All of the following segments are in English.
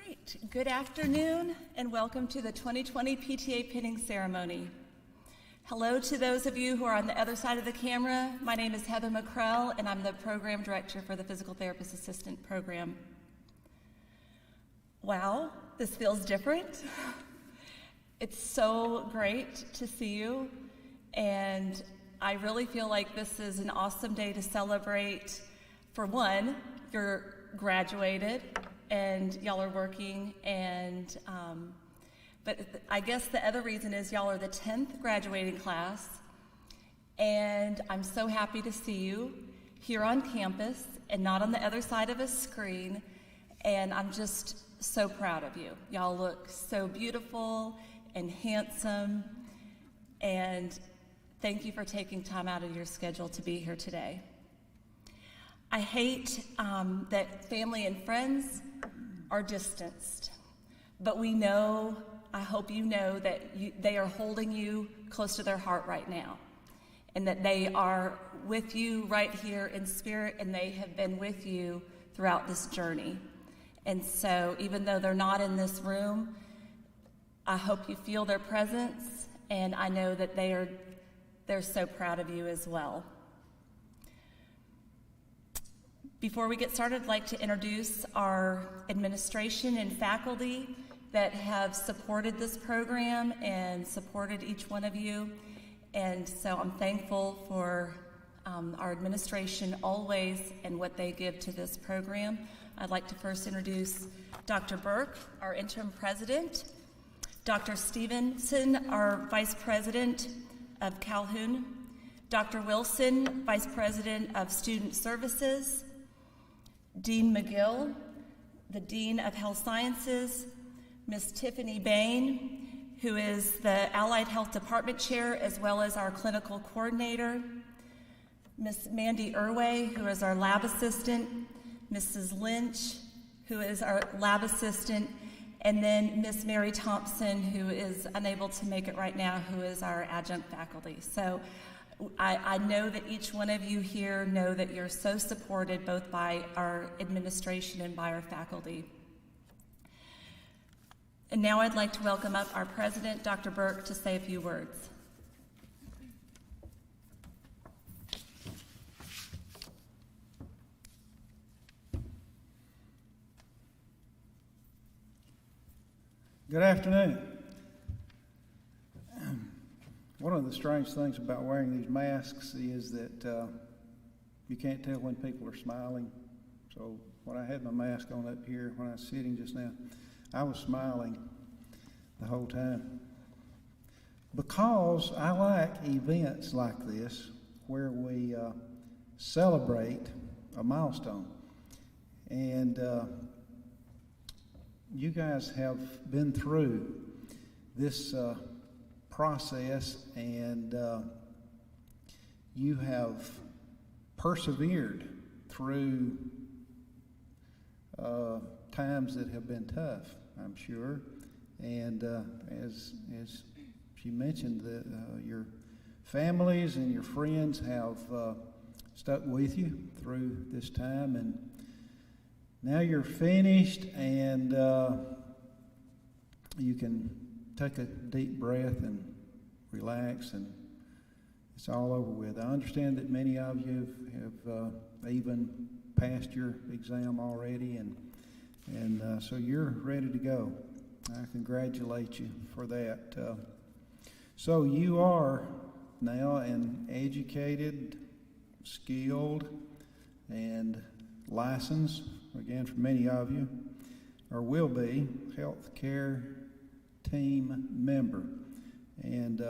right, good afternoon and welcome to the 2020 PTA pinning ceremony. Hello to those of you who are on the other side of the camera. My name is Heather McCrell and I'm the program director for the Physical Therapist Assistant Program. Wow, this feels different. It's so great to see you, and I really feel like this is an awesome day to celebrate. For one, you're graduated and y'all are working, and but I guess the other reason is y'all are the 10th graduating class, and I'm so happy to see you here on campus and not on the other side of a screen, and I'm just so proud of you. Y'all look so beautiful and handsome, and thank you for taking time out of your schedule to be here today. I hate that family and friends are distanced, but we know, I hope you know that they are holding you close to their heart right now, and that they are with you right here in spirit, and they have been with you throughout this journey. And so even though they're not in this room, I hope you feel their presence, and I know that they're so proud of you as well. Before we get started, I'd like to introduce our administration and faculty that have supported this program and supported each one of you. And so I'm thankful for our administration always and what they give to this program. I'd like to first introduce Dr. Burke, our interim president, Dr. Stevenson, our vice president of Calhoun, Dr. Wilson, vice president of student services, Dean McGill, the Dean of Health Sciences, Ms. Tiffany Bain, who is the Allied Health Department Chair as well as our clinical coordinator, Ms. Mandy Irway, who is our lab assistant, Mrs. Lynch, who is our lab assistant, and then Ms. Mary Thompson, who is unable to make it right now, who is our adjunct faculty. So I know that each one of you here know that you're so supported both by our administration and by our faculty. And now I'd like to welcome up our president, Dr. Burke, to say a few words. Good afternoon. One of the strange things about wearing these masks is that you can't tell when people are smiling. So when I had my mask on up here, when I was sitting just now, I was smiling the whole time. Because I like events like this where we celebrate a milestone. And you guys have been through this process, and you have persevered through times that have been tough, I'm sure. And as she mentioned, your families and your friends have stuck with you through this time, and now you're finished, and you can take a deep breath and relax, and it's all over with. I understand that many of you have even passed your exam already, and so you're ready to go. I congratulate you for that. So you are now an educated, skilled, and licensed, again for many of you, or will be, healthcare team member. And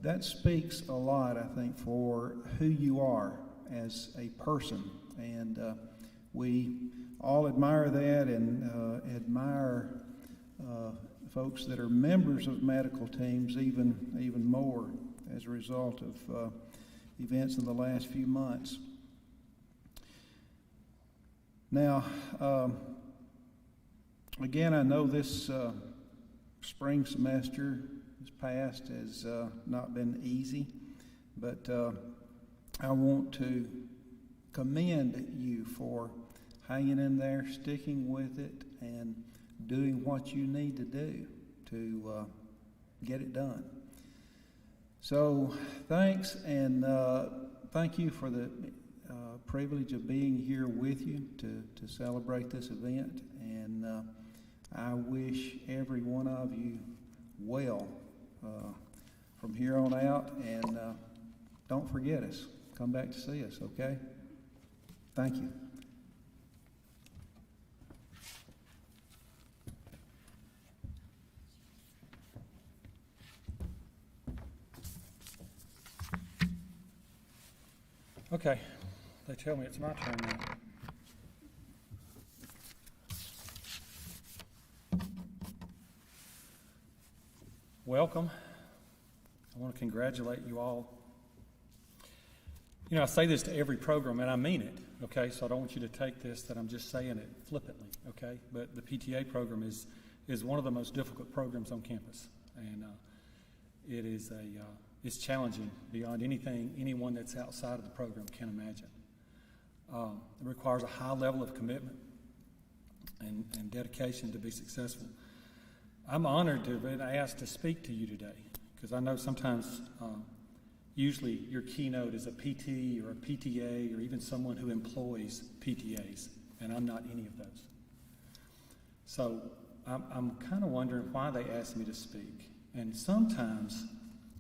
that speaks a lot, I think, for who you are as a person. And we all admire that, and admire folks that are members of medical teams even more as a result of events in the last few months. Now, again, I know this spring semester this past has not been easy, but I want to commend you for hanging in there, sticking with it, and doing what you need to do to get it done. So thanks, and thank you for the privilege of being here with you to celebrate this event. And I wish every one of you well from here on out. And don't forget us. Come back to see us, okay? Thank you. Okay, they tell me it's my turn now. Welcome. I want to congratulate you all. You know, I say this to every program, and I mean it, okay? So I don't want you to take this that I'm just saying it flippantly, okay? But the PTA program is one of the most difficult programs on campus, and it is it's challenging beyond anything anyone that's outside of the program can imagine. It requires a high level of commitment and dedication to be successful. I'm honored to have been asked to speak to you today, because I know sometimes, usually your keynote is a PT or a PTA or even someone who employs PTAs, and I'm not any of those. So I'm kind of wondering why they asked me to speak. And sometimes,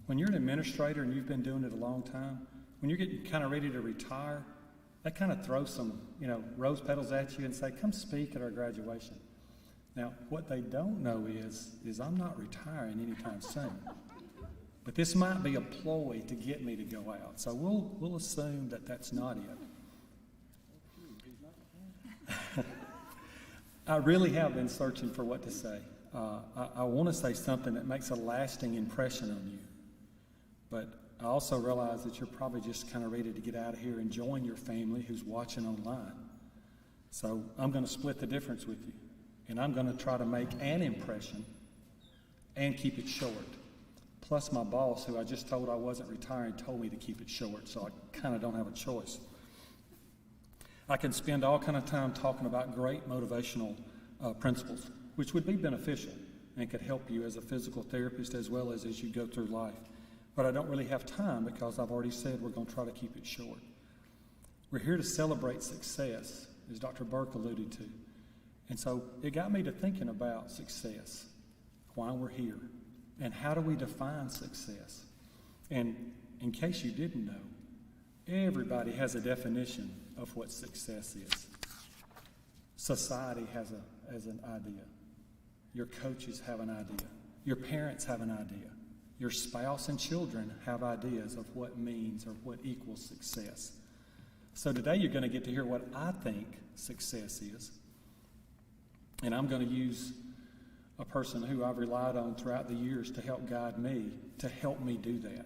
when you're an administrator and you've been doing it a long time, when you're getting kind of ready to retire, they kind of throw some, rose petals at you and say, come speak at our graduation. Now, what they don't know is I'm not retiring anytime soon. But this might be a ploy to get me to go out. So we'll assume that that's not it. I really have been searching for what to say. I want to say something that makes a lasting impression on you. But I also realize that you're probably just kind of ready to get out of here and join your family who's watching online. So I'm going to split the difference with you. And I'm going to try to make an impression and keep it short. Plus my boss, who I just told I wasn't retiring, told me to keep it short, so I kind of don't have a choice. I can spend all kind of time talking about great motivational principles, which would be beneficial and could help you as a physical therapist as well as you go through life. But I don't really have time because I've already said we're going to try to keep it short. We're here to celebrate success, as Dr. Burke alluded to. And so it got me to thinking about success, why we're here, and how do we define success. And in case you didn't know, everybody has a definition of what success is. Society has an idea. Your coaches have an idea. Your parents have an idea. Your spouse and children have ideas of what means or what equals success. So today you're going to get to hear what I think success is. And I'm going to use a person who I've relied on throughout the years to help guide me, to help me do that.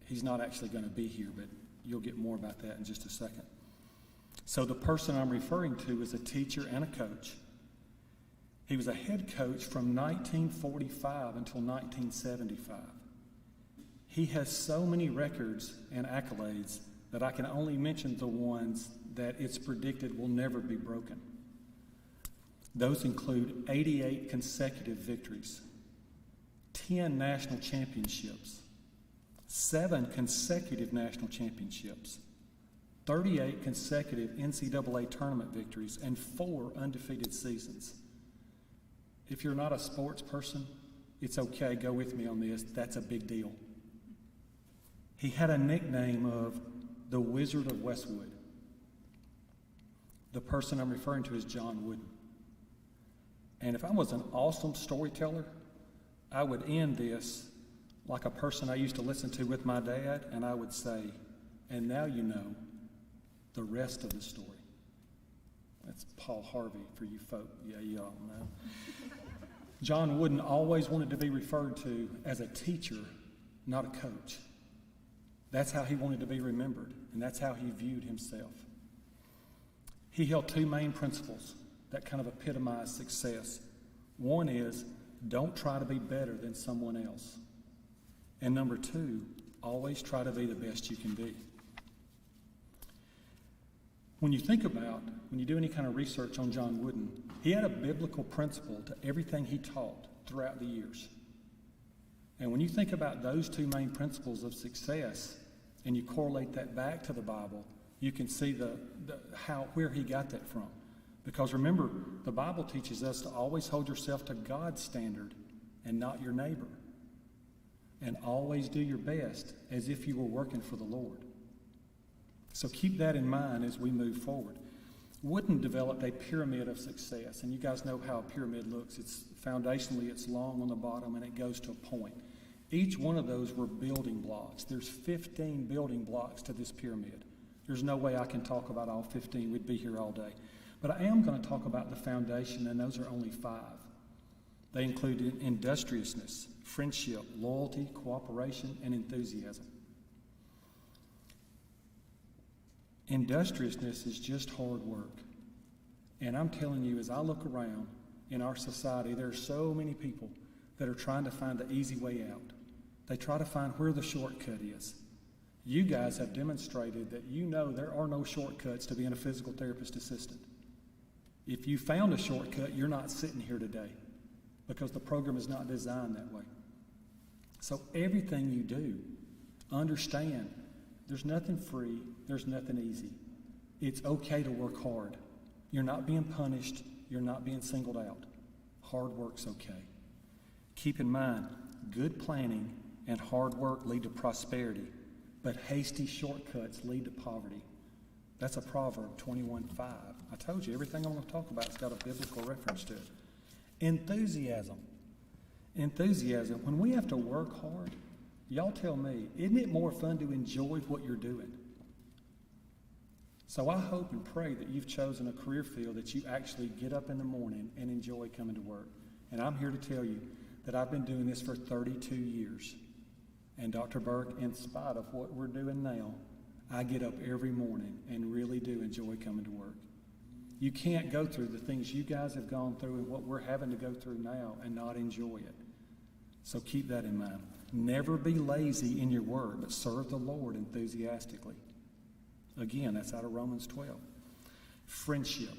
He's not actually going to be here, but you'll get more about that in just a second. So the person I'm referring to is a teacher and a coach. He was a head coach from 1945 until 1975. He has so many records and accolades that I can only mention the ones that it's predicted will never be broken. Those include 88 consecutive victories, 10 national championships, 7 consecutive national championships, 38 consecutive NCAA tournament victories, and 4 undefeated seasons. If you're not a sports person, it's okay, go with me on this. That's a big deal. He had a nickname of the Wizard of Westwood. The person I'm referring to is John Wooden. And if I was an awesome storyteller, I would end this like a person I used to listen to with my dad, and I would say, and now you know the rest of the story. That's Paul Harvey for you folk. Yeah, you all know. John Wooden always wanted to be referred to as a teacher, not a coach. That's how he wanted to be remembered, and that's how he viewed himself. He held 2 main principles that kind of epitomize success. One is, don't try to be better than someone else. And number 2, always try to be the best you can be. When you do any kind of research on John Wooden, he had a biblical principle to everything he taught throughout the years. And when you think about those two main principles of success, and you correlate that back to the Bible, you can see where he got that from. Because remember, the Bible teaches us to always hold yourself to God's standard and not your neighbor. And always do your best as if you were working for the Lord. So keep that in mind as we move forward. Wooden developed a pyramid of success, and you guys know how a pyramid looks. Foundationally, it's long on the bottom, and it goes to a point. Each one of those were building blocks. There's 15 building blocks to this pyramid. There's no way I can talk about all 15. We'd be here all day. But I am going to talk about the foundation, and those are only 5. They include industriousness, friendship, loyalty, cooperation, and enthusiasm. Industriousness is just hard work. And I'm telling you, as I look around in our society, there are so many people that are trying to find the easy way out. They try to find where the shortcut is. You guys have demonstrated that you know there are no shortcuts to being a physical therapist assistant. If you found a shortcut, you're not sitting here today because the program is not designed that way. So everything you do, understand, there's nothing free, there's nothing easy. It's okay to work hard. You're not being punished, you're not being singled out. Hard work's okay. Keep in mind, good planning and hard work lead to prosperity, but hasty shortcuts lead to poverty. That's a Proverb 21:5. I told you, everything I'm going to talk about has got a biblical reference to it. Enthusiasm. Enthusiasm. When we have to work hard, y'all tell me, isn't it more fun to enjoy what you're doing? So I hope and pray that you've chosen a career field that you actually get up in the morning and enjoy coming to work. And I'm here to tell you that I've been doing this for 32 years. And Dr. Burke, in spite of what we're doing now, I get up every morning and really do enjoy coming to work. You can't go through the things you guys have gone through and what we're having to go through now and not enjoy it. So keep that in mind. Never be lazy in your work, but serve the Lord enthusiastically. Again, that's out of Romans 12. Friendship.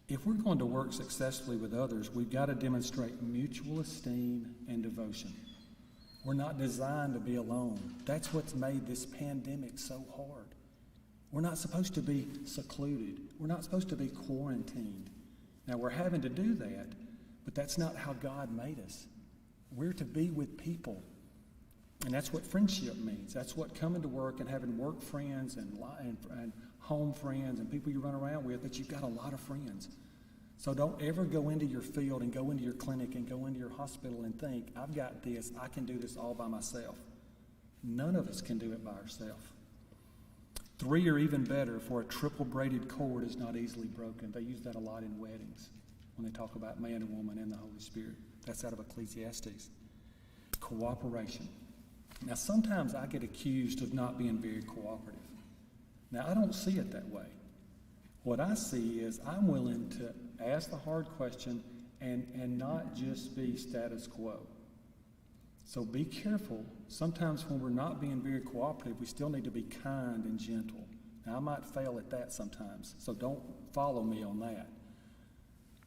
If we're going to work successfully with others, we've got to demonstrate mutual esteem and devotion. We're not designed to be alone. That's what's made this pandemic so hard. We're not supposed to be secluded. We're not supposed to be quarantined. Now, we're having to do that, but that's not how God made us. We're to be with people. And that's what friendship means. That's what coming to work and having work friends and home friends and people you run around with, that you've got a lot of friends. So don't ever go into your field and go into your clinic and go into your hospital and think, I've got this, I can do this all by myself. None of us can do it by ourselves. 3 or even better, for a triple braided cord is not easily broken. They use that a lot in weddings when they talk about man and woman and the Holy Spirit. That's out of Ecclesiastes. Cooperation. Now, sometimes I get accused of not being very cooperative. Now, I don't see it that way. What I see is I'm willing to ask the hard question and not just be status quo. So be careful. Sometimes when we're not being very cooperative, we still need to be kind and gentle. Now, I might fail at that sometimes, so don't follow me on that.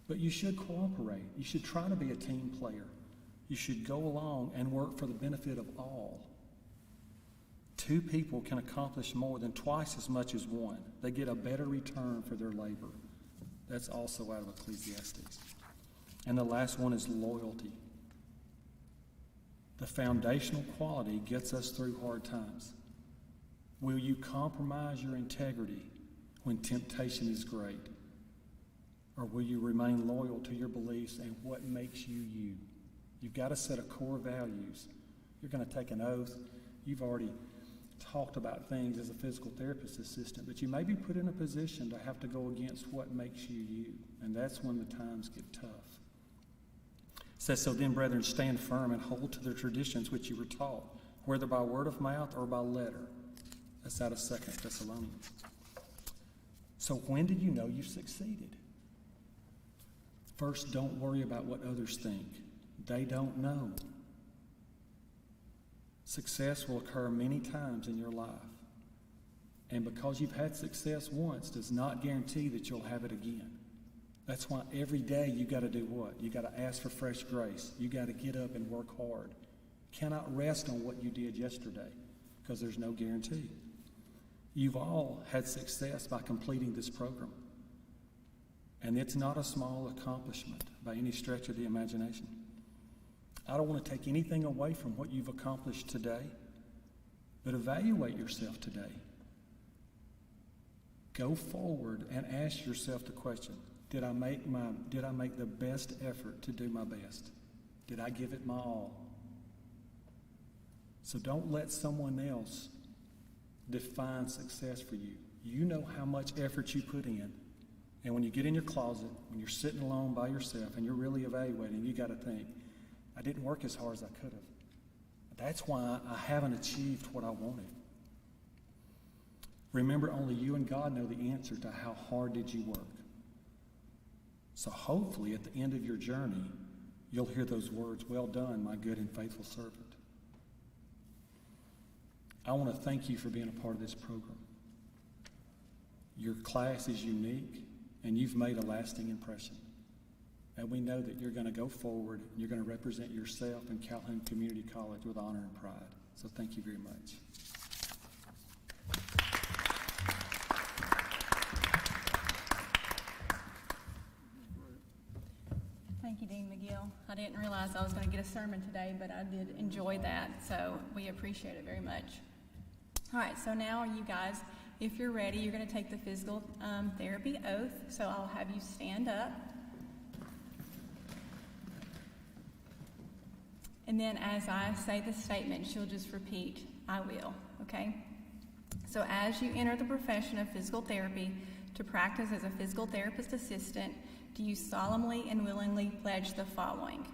But you should cooperate. You should try to be a team player. You should go along and work for the benefit of all. 2 people can accomplish more than twice as much as one. They get a better return for their labor. That's also out of Ecclesiastes. And the last one is loyalty. The foundational quality gets us through hard times. Will you compromise your integrity when temptation is great? Or will you remain loyal to your beliefs and what makes you you? You've got a set of core values. You're going to take an oath. You've already talked about things as a physical therapist assistant, but you may be put in a position to have to go against what makes you you. And that's when the times get tough. It says, so then, brethren, stand firm and hold to the traditions which you were taught, whether by word of mouth or by letter. That's out of 2 Thessalonians. So when do you know you've succeeded? First, don't worry about what others think. They don't know. Success will occur many times in your life. And because you've had success once does not guarantee that you'll have it again. That's why every day you got to do what? You got to ask for fresh grace. You got to get up and work hard. Cannot rest on what you did yesterday because there's no guarantee. You've all had success by completing this program. And it's not a small accomplishment by any stretch of the imagination. I don't want to take anything away from what you've accomplished today, but evaluate yourself today. Go forward and ask yourself the question, did I make the best effort to do my best? Did I give it my all? So don't let someone else define success for you. You know how much effort you put in. And when you get in your closet, when you're sitting alone by yourself and you're really evaluating, you got to think, I didn't work as hard as I could have. That's why I haven't achieved what I wanted. Remember, only you and God know the answer to how hard did you work. So hopefully at the end of your journey, you'll hear those words, well done, my good and faithful servant. I want to thank you for being a part of this program. Your class is unique, and you've made a lasting impression. And we know that you're going to go forward, and you're going to represent yourself and Calhoun Community College with honor and pride. So thank you very much. Thank you, Dean McGill. I didn't realize I was going to get a sermon today, but I did enjoy that, so we appreciate it very much. All right, so now you guys, if you're ready, you're going to take the physical therapy oath, so I'll have you stand up. And then as I say the statement, you'll just repeat, I will, okay? So as you enter the profession of physical therapy to practice as a physical therapist assistant, do you solemnly and willingly pledge the following?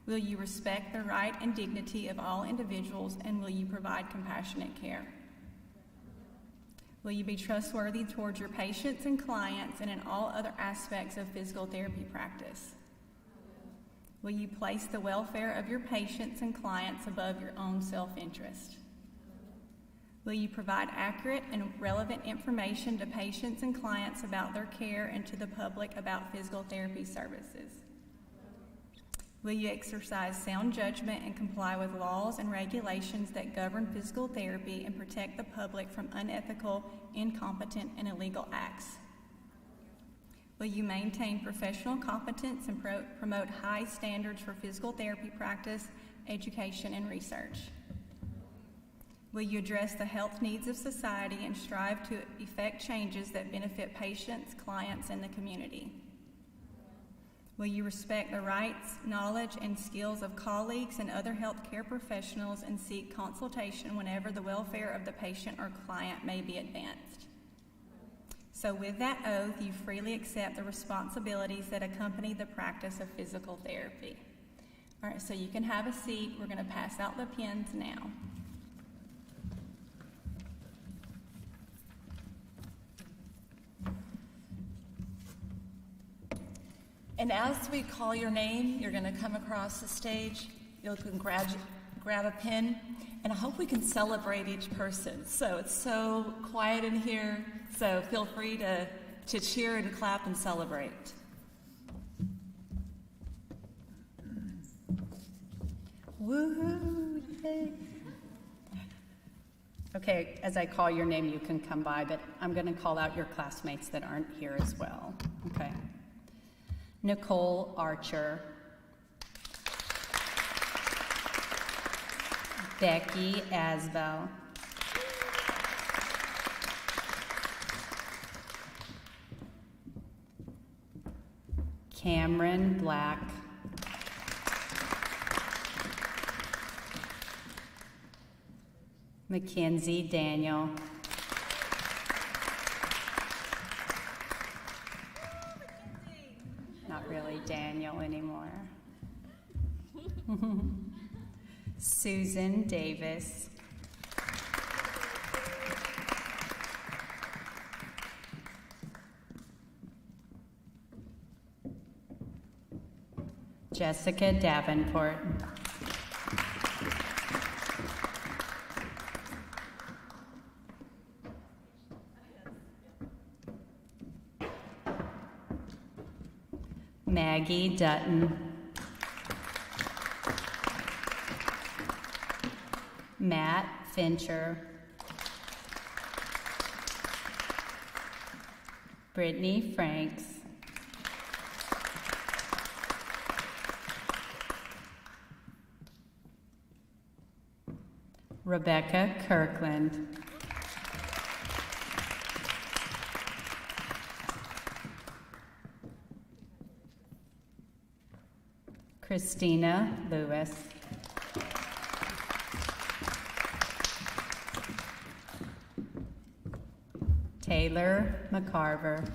Will you respect the right and dignity of all individuals, and will you provide compassionate care? Will you be trustworthy towards your patients and clients and in all other aspects of physical therapy practice? Will you place the welfare of your patients and clients above your own self-interest? Will you provide accurate and relevant information to patients and clients about their care and to the public about physical therapy services? Will you exercise sound judgment and comply with laws and regulations that govern physical therapy and protect the public from unethical, incompetent, and illegal acts? Will you maintain professional competence and promote high standards for physical therapy practice, education, and research? Will you address the health needs of society and strive to effect changes that benefit patients, clients, and the community? Will you respect the rights, knowledge, and skills of colleagues and other healthcare professionals and seek consultation whenever the welfare of the patient or client may be advanced? So with that oath, you freely accept the responsibilities that accompany the practice of physical therapy. All right, so you can have a seat. We're going to pass out the pens now. And as we call your name, you're going to come across the stage. You can grab a pen, and I hope we can celebrate each person. So it's so quiet in here, so feel free to cheer and clap and celebrate. Woohoo! Yay. Okay, as I call your name, you can come by, but I'm going to call out your classmates that aren't here as well. Okay. Nicole Archer, Becky Asbell, Cameron Black, Mackenzie Daniel, not really Daniel anymore, Susan Davis, Jessica Davenport, Maggie Dutton, Matt Fincher, Brittany Franks, Rebecca Kirkland, Christina Lewis, Taylor McCarver,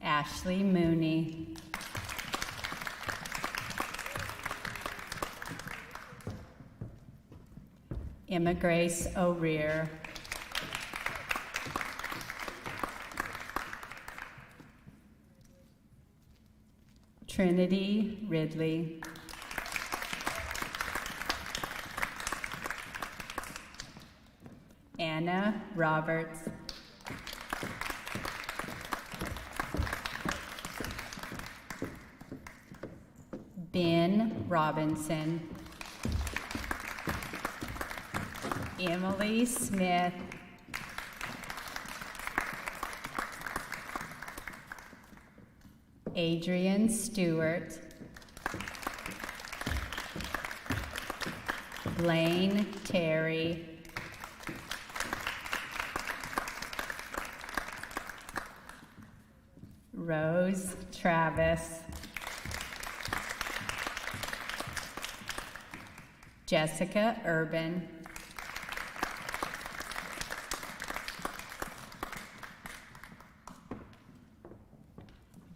Ashley Mooney, Emma Grace O'Rear, Trinity Ridley, Anna Roberts, Ben Robinson, Emily Smith, Adrian Stewart, Blaine Terry, Rose Travis, Jessica Urban,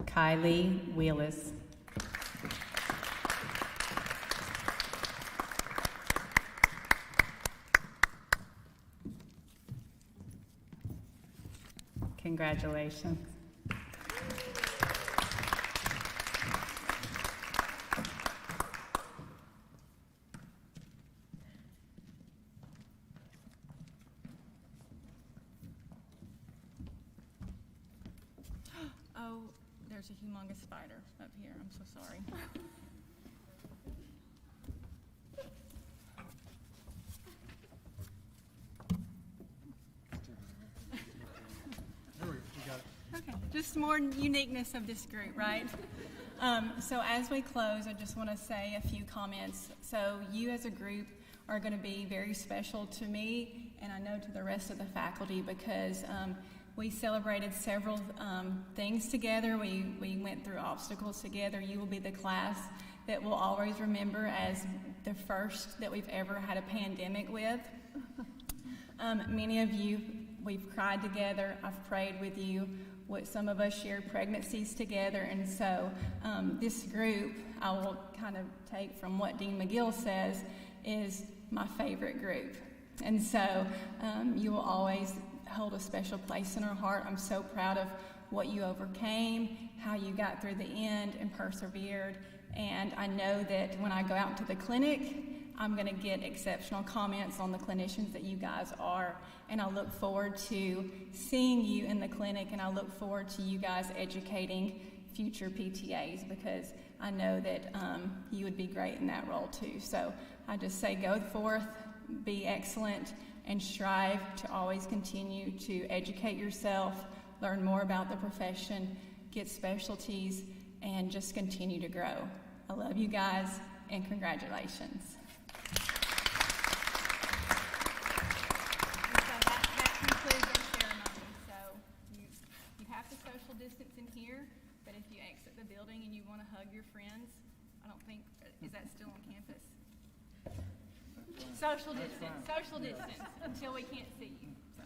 Kylie Wheelis, congratulations. Oh, there's a humongous spider up here. I'm so sorry. Okay, just more uniqueness of this group, right? So as we close, I just want to say a few comments. So you as a group are going to be very special to me, and I know to the rest of the faculty, because we celebrated several things together. We went through obstacles together. You will be the class that we'll always remember as the first that we've ever had a pandemic with. Many of you, we've cried together. I've prayed with you. Some of us shared pregnancies together. And so this group, I will kind of take from what Dean McGill says, is my favorite group. And so you will always hold a special place in our heart. I'm so proud of what you overcame, how you got through the end and persevered. And I know that when I go out into the clinic, I'm going to get exceptional comments on the clinicians that you guys are. And I look forward to seeing you in the clinic, and I look forward to you guys educating future PTAs, because I know that you would be great in that role too. So I just say go forth, be excellent, and strive to always continue to educate yourself, learn more about the profession, get specialties, and just continue to grow. I love you guys, and congratulations. That concludes our ceremony. So you have to social distance in here, but if you exit the building and you want to hug your friends, I don't think, is that still on campus? Social distance until we can't see you. So.